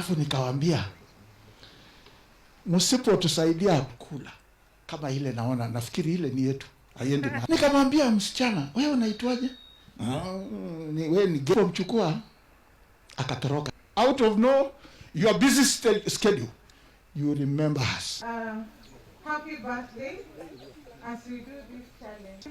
Alafu nikawaambia msipotusaidia kula kama ile, nafikiri ile ni yetu aiende. Nikamwambia msichana, wewe unaitwaje? Wewe ni gepo mchukua. Akatoroka. Out of no your busy schedule, you remember us. Happy birthday as we do this challenge.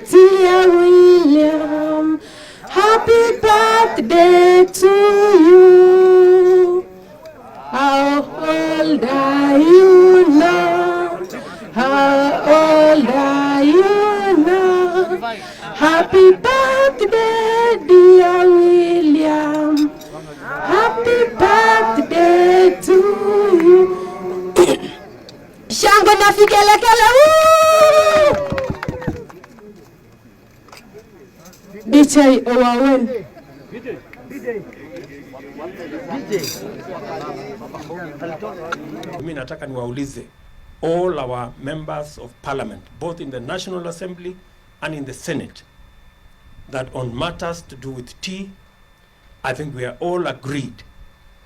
Dear William, happy birthday to you. How old are you now? How old are you now? Happy birthday, dear William. Happy birthday to you. Shangwe na vigelegele. DJ Owawen. Mimi nataka niwaulize all our members of parliament, both in the National Assembly and in the Senate, that on matters to do with tea, I think we are all agreed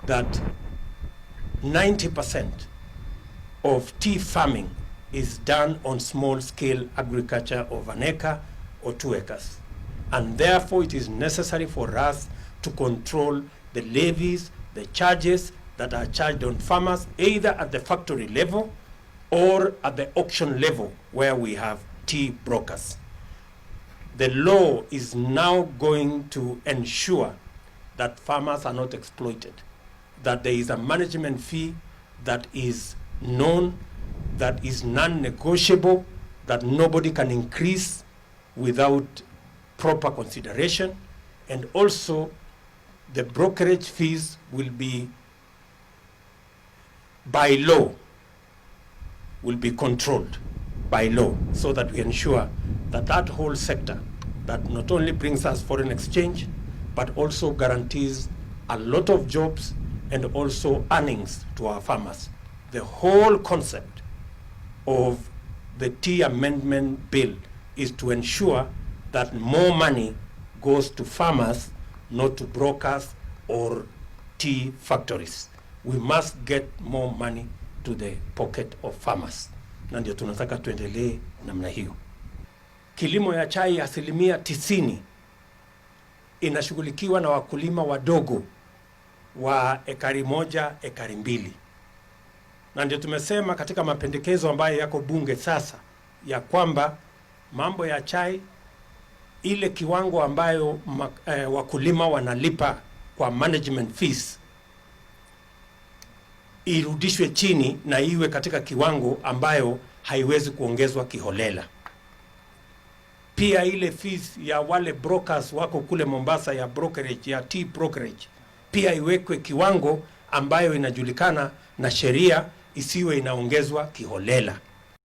that 90% of tea farming is done on small-scale agriculture of 1 acre or 2 acres. And therefore it is necessary for us to control the levies, the charges that are charged on farmers, either at the factory level or at the auction level where we have tea brokers. The law is now going to ensure that farmers are not exploited, that there is a management fee that is known, that is non-negotiable, that nobody can increase without proper consideration, and also the brokerage fees will be by law, will be controlled by law, so that we ensure that that whole sector that not only brings us foreign exchange but also guarantees a lot of jobs and also earnings to our farmers. The whole concept of the tea amendment bill is to ensure that more money goes to farmers, not to brokers or tea factories. We must get more money to the pocket of farmers. Na ndio tunataka tuendelee namna hiyo. Kilimo ya chai 90% inashughulikiwa na wakulima wadogo wa ekari 1, ekari 2. Na ndio tumesema katika mapendekezo ambayo yako bunge sasa ya kwamba mambo ya chai, ile kiwango ambayo wakulima wanalipa kwa management fees irudishwe chini na iwe katika kiwango ambayo haiwezi kuongezwa kiholela. Pia ile fees ya wale brokers wako kule Mombasa ya brokerage, ya tea brokerage, pia iwekwe kiwango ambayo inajulikana na sheria, isiwe inaongezwa kiholela.